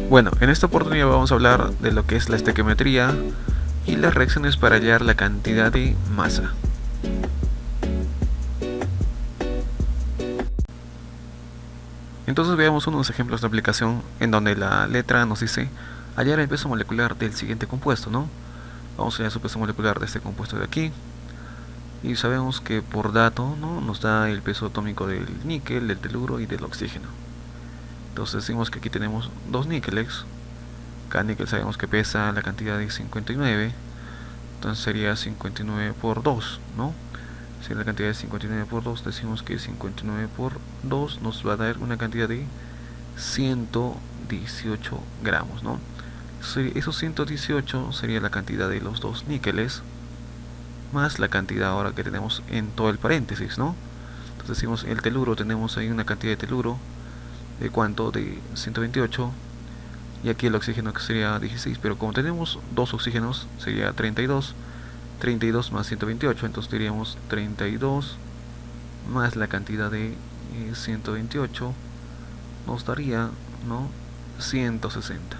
Bueno, en esta oportunidad vamos a hablar de lo que es la estequiometría y las reacciones para hallar la cantidad de masa. Entonces veamos unos ejemplos de aplicación en donde la letra nos dice hallar el peso molecular del siguiente compuesto, ¿no? Vamos a hallar su peso molecular de este compuesto de aquí y sabemos que por dato, ¿no?, nos da el peso atómico del níquel, del teluro y del oxígeno. Entonces decimos que aquí tenemos dos níqueles. Cada níquel sabemos que pesa la cantidad de 59, entonces sería 59 por 2, ¿no? Si la cantidad de 59 por 2, decimos que 59 por 2 nos va a dar una cantidad de 118 gramos, ¿no? Esos 118 sería la cantidad de los dos níqueles más la cantidad ahora que tenemos en todo el paréntesis, ¿no? Entonces decimos el teluro, tenemos ahí una cantidad de teluro de cuánto, de 128, y aquí el oxígeno que sería 16, pero como tenemos dos oxígenos sería 32 más 128, entonces diríamos 32 más la cantidad de 128 nos daría, ¿no?, 160.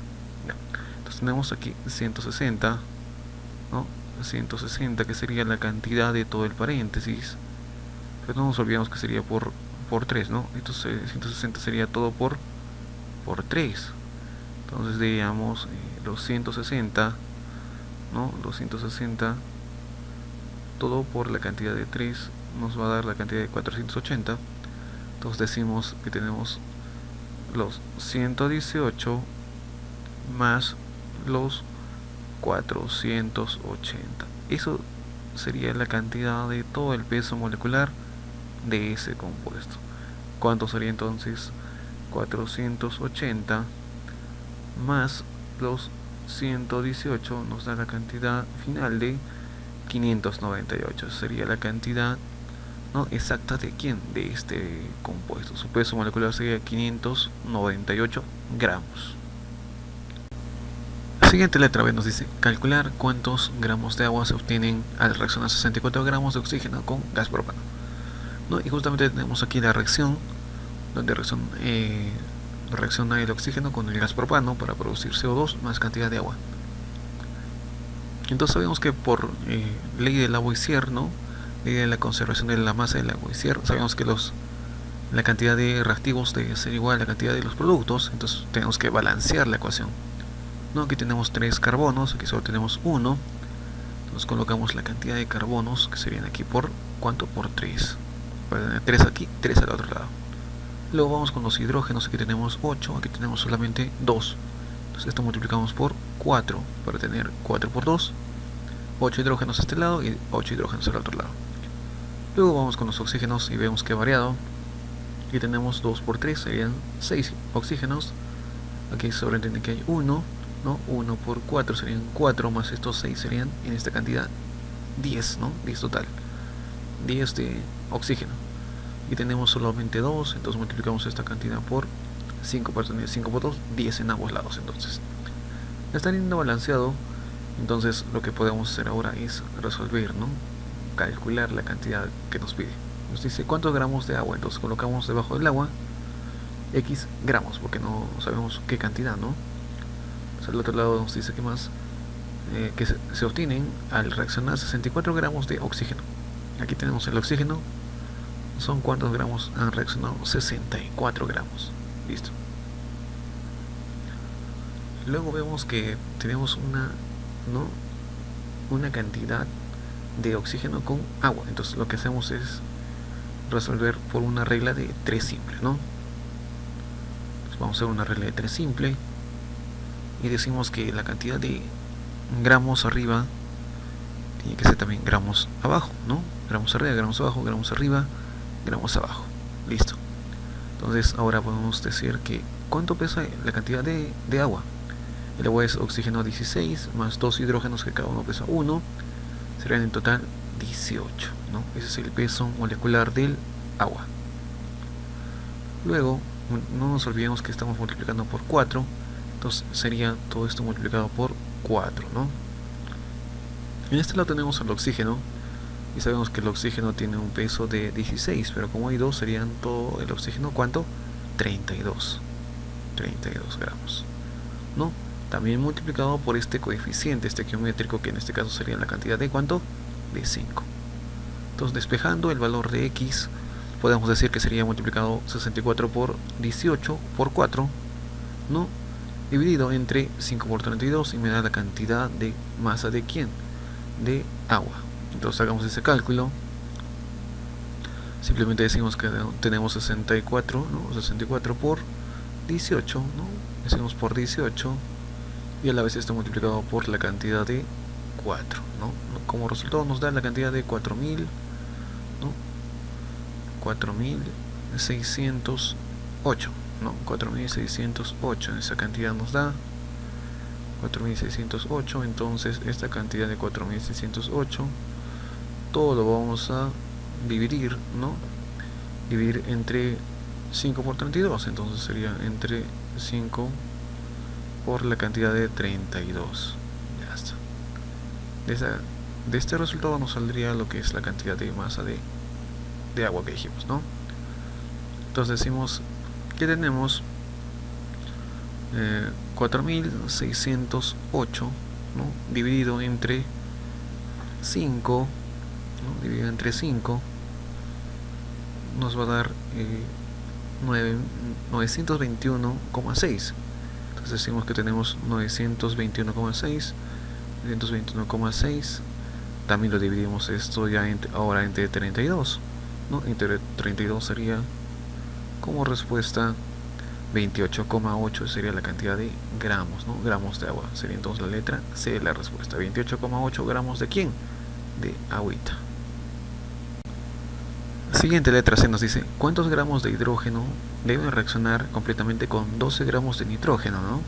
Ya. Entonces tenemos aquí 160, ¿no?, 160 que sería la cantidad de todo el paréntesis, pero no nos olvidemos que sería por 3, ¿no? Entonces 160 sería todo por 3. Entonces diríamos los 160, ¿no? Los 160 todo por la cantidad de 3 nos va a dar la cantidad de 480. Entonces decimos que tenemos los 118 más los 480. Eso sería la cantidad de todo el peso molecular de ese compuesto. ¿Cuánto sería entonces? 480 más los 118 nos da la cantidad final de 598. Sería la cantidad, ¿no?, exacta de quién, de este compuesto. Su peso molecular sería 598 gramos. La siguiente letra B nos dice calcular cuántos gramos de agua se obtienen al reaccionar 64 gramos de oxígeno con gas propano, ¿no? Y justamente tenemos aquí la reacción donde reacciona el oxígeno con el gas propano para producir CO2 más cantidad de agua. Entonces sabemos que por ley del Lavoisier, ¿no?, ley de la conservación de la masa de Lavoisier, sabemos que la cantidad de reactivos debe ser igual a la cantidad de los productos. Entonces tenemos que balancear la ecuación, ¿no? Aquí tenemos 3 carbonos, aquí solo tenemos 1. Entonces colocamos la cantidad de carbonos que serían aquí por ¿cuánto? Por 3. Para tener 3 aquí, 3 al otro lado. Luego vamos con los hidrógenos, aquí tenemos 8, aquí tenemos solamente 2. Entonces esto multiplicamos por 4 para tener 4 por 2, 8 hidrógenos a este lado y 8 hidrógenos al otro lado. Luego vamos con los oxígenos y vemos que ha variado. Aquí tenemos 2 por 3, serían 6 oxígenos. Aquí sobreentiende que hay 1, ¿no? 1 por 4 serían 4, más estos 6 serían en esta cantidad 10, ¿no? 10 total. 10 de oxígeno. Y tenemos solamente 2, entonces multiplicamos esta cantidad por 5 para tener 5 por 2, 10 en ambos lados. Entonces está yendo balanceado. Entonces lo que podemos hacer ahora es resolver, ¿no?, calcular la cantidad que nos pide. Nos dice cuántos gramos de agua, entonces colocamos debajo del agua X gramos, porque no sabemos qué cantidad, ¿no? Entonces, al otro lado nos dice que más que se obtienen al reaccionar 64 gramos de oxígeno. Aquí tenemos el oxígeno, son cuántos gramos han reaccionado, 64 gramos. Listo. Luego vemos que tenemos una cantidad de oxígeno con agua. Entonces lo que hacemos es resolver por una regla de 3 simple, ¿no? Entonces vamos a hacer una regla de 3 simple y decimos que la cantidad de gramos arriba tiene que ser también gramos abajo, ¿no? Gramos arriba, gramos abajo, gramos arriba, gramos abajo. Listo. Entonces ahora podemos decir que ¿cuánto pesa la cantidad de agua? El agua es oxígeno 16 más 2 hidrógenos que cada uno pesa 1, serían en total 18, ¿no? Ese es el peso molecular del agua. Luego no nos olvidemos que estamos multiplicando por 4, entonces sería todo esto multiplicado por 4, ¿no? En este lado tenemos el oxígeno y sabemos que el oxígeno tiene un peso de 16, pero como hay 2 serían todo el oxígeno, ¿cuánto? 32 gramos. ¿no? También multiplicado por este coeficiente estequiométrico, que en este caso sería la cantidad de ¿cuánto? De 5. Entonces, despejando el valor de x, podemos decir que sería multiplicado 64 por 18 por 4, ¿no? Dividido entre 5 por 32 y me da la cantidad de masa de ¿quién? De agua. Entonces hagamos ese cálculo. Simplemente decimos que tenemos 64, ¿no? 64 por 18, ¿no? Decimos por 18 y a la vez está multiplicado por la cantidad de 4, ¿no? Como resultado nos da la cantidad de 4000, ¿no? 4608, ¿no? 4608, esa cantidad nos da 4608. Entonces esta cantidad de 4608 todo lo vamos a dividir, ¿no? Dividir entre 5 por 32, entonces sería entre 5 por la cantidad de 32. Ya está. De este resultado nos saldría lo que es la cantidad de masa de agua que dijimos, ¿no? Entonces decimos que tenemos 4608, ¿no? Dividido entre 5, ¿no? Dividido entre 5 nos va a dar 921,6. Entonces decimos que tenemos 921,6. 921,6. También lo dividimos esto ya ahora entre 32, ¿no? Entre 32 sería como respuesta 28,8 sería la cantidad de gramos, ¿no? Gramos de agua. Sería entonces la letra C la respuesta. 28,8 gramos de ¿quién? De agüita. Siguiente letra C nos dice, ¿cuántos gramos de hidrógeno deben reaccionar completamente con 12 gramos de nitrógeno, ¿no?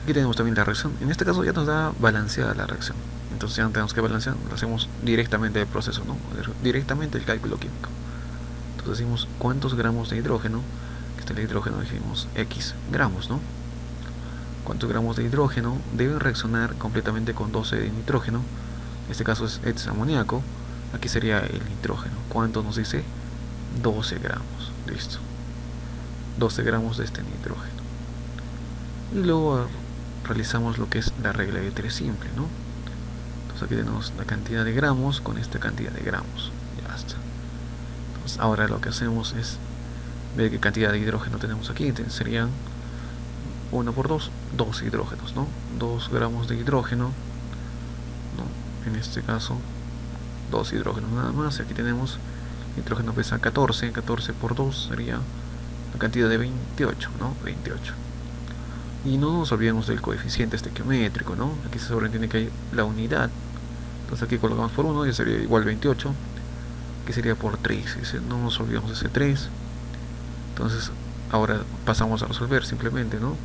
Aquí tenemos también la reacción. En este caso ya nos da balanceada la reacción. Entonces ya no tenemos que balancear, lo hacemos directamente del proceso, ¿no? Directamente el cálculo químico. Entonces decimos cuántos gramos de hidrógeno, que está el hidrógeno, dijimos X gramos, ¿no? ¿Cuántos gramos de hidrógeno deben reaccionar completamente con 12 de nitrógeno? En este caso es amoníaco. Aquí sería el nitrógeno. ¿Cuánto nos dice? 12 gramos. Listo. 12 gramos de este nitrógeno. Y luego realizamos lo que es la regla de 3 simple, ¿no? Entonces aquí tenemos la cantidad de gramos con esta cantidad de gramos. Ya está. Entonces ahora lo que hacemos es ver qué cantidad de hidrógeno tenemos aquí. Serían 1 por 2, 2 hidrógenos, ¿no? 2 gramos de hidrógeno, ¿no? En este caso 2 hidrógenos nada más. Y aquí tenemos nitrógeno pesa 14, 14 por 2 sería la cantidad de 28, ¿no? 28. Y no nos olvidemos del coeficiente estequiométrico, ¿no? Aquí se sobreentiende que hay la unidad. Entonces aquí colocamos por 1 y sería igual 28. Aquí sería por 3. No nos olvidemos de ese 3. Entonces ahora pasamos a resolver simplemente, ¿no?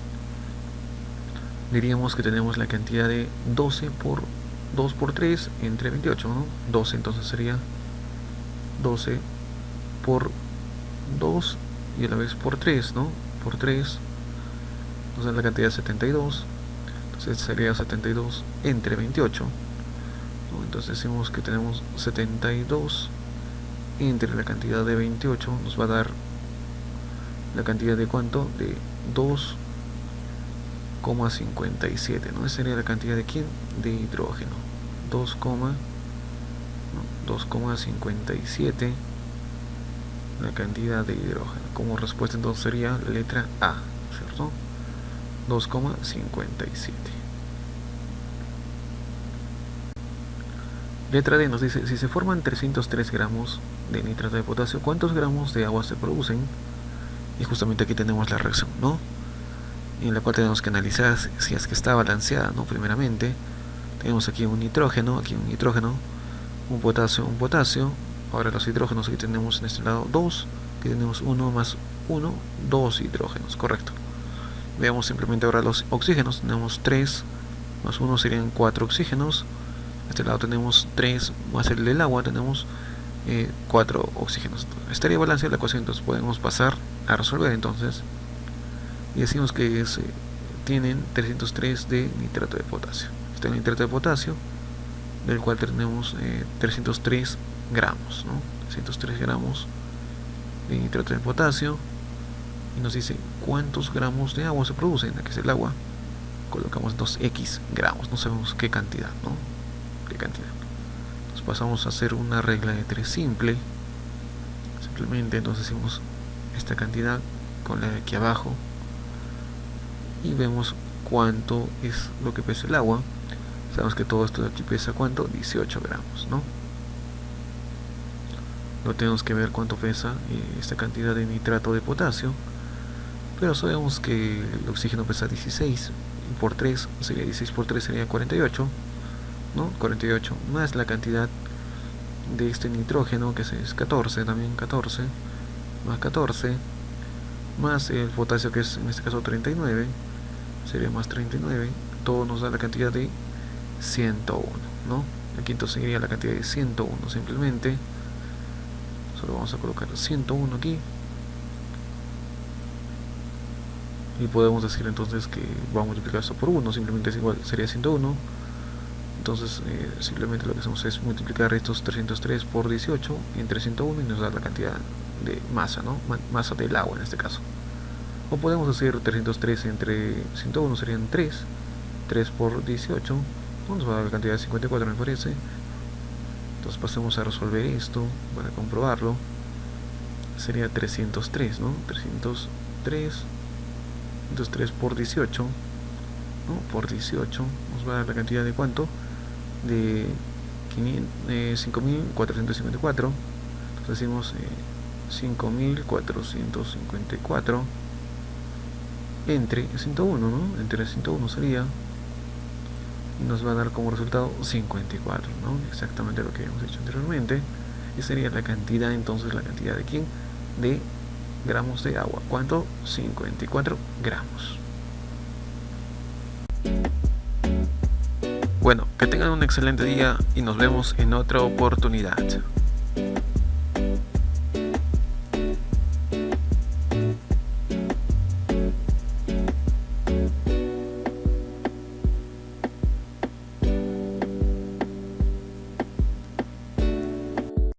Diríamos que tenemos la cantidad de 12 por 2 por 3 entre 28, ¿no? 12, entonces sería 12 por 2 y a la vez por 3, ¿no? Por 3 nos da la cantidad de 72. Entonces sería 72 entre 28, ¿no? Entonces decimos que tenemos 72 entre la cantidad de 28, nos va a dar la cantidad de ¿cuánto? De 2,57, ¿no? Esa sería la cantidad de ¿quién? De hidrógeno. 2,57 la cantidad de hidrógeno. Como respuesta entonces sería la letra A, ¿cierto? 2,57. Letra D nos dice, si se forman 303 gramos de nitrato de potasio, ¿cuántos gramos de agua se producen? Y justamente aquí tenemos la reacción, ¿no? En la cual tenemos que analizar si es que está balanceada, ¿no? Primeramente tenemos aquí un nitrógeno, un potasio. Ahora los hidrógenos, aquí tenemos en este lado 2, aquí tenemos 1 más 1, 2 hidrógenos, correcto. Veamos simplemente ahora los oxígenos, tenemos 3 más 1 serían 4 oxígenos. A este lado tenemos 3 más el del agua, tenemos 4 oxígenos. Estaría balanceada la ecuación, entonces podemos pasar a resolver entonces. Y decimos que tienen 303 de nitrato de potasio. Este es el nitrato de potasio, del cual tenemos 303 gramos, ¿no? 303 gramos de nitrato de potasio. Y nos dice cuántos gramos de agua se producen, aquí es el agua. colocamos 2x gramos, no sabemos qué cantidad, ¿no? ¿Qué cantidad? Entonces pasamos a hacer una regla de 3 simple. Simplemente entonces hacemos esta cantidad con la de aquí abajo y vemos cuánto es lo que pesa el agua. Sabemos que todo esto de aquí pesa ¿cuánto? 18 gramos, ¿no? No tenemos que ver cuánto pesa esta cantidad de nitrato de potasio, pero sabemos que el oxígeno pesa 16 y por 3 sería 16 por 3 sería 48, ¿no? 48 más la cantidad de este nitrógeno que es 14, también 14 más 14 más el potasio que es en este caso 39, sería más 39, todo nos da la cantidad de 101, ¿no? Aquí entonces sería la cantidad de 101 simplemente. Solo vamos a colocar 101 aquí y podemos decir entonces que vamos a multiplicar esto por 1, simplemente es igual, sería 101. Entonces simplemente lo que hacemos es multiplicar estos 303 por 18 entre 101 y nos da la cantidad de masa, ¿no? Masa del agua en este caso. O podemos hacer 303 entre 101 serían 3 por 18, nos va a dar la cantidad de 54 me parece. Entonces pasemos a resolver esto para comprobarlo. Sería 303, ¿no? 303 por 18, ¿no? Por 18 nos va a dar la cantidad de ¿cuánto? De 5454. Entonces decimos 5454 entre 101, ¿no? Entre 101 sería, y nos va a dar como resultado 54, ¿no? Exactamente lo que hemos hecho anteriormente. Y sería la cantidad, entonces, la cantidad de ¿quién? De gramos de agua. ¿Cuánto? 54 gramos. Bueno, que tengan un excelente día y nos vemos en otra oportunidad.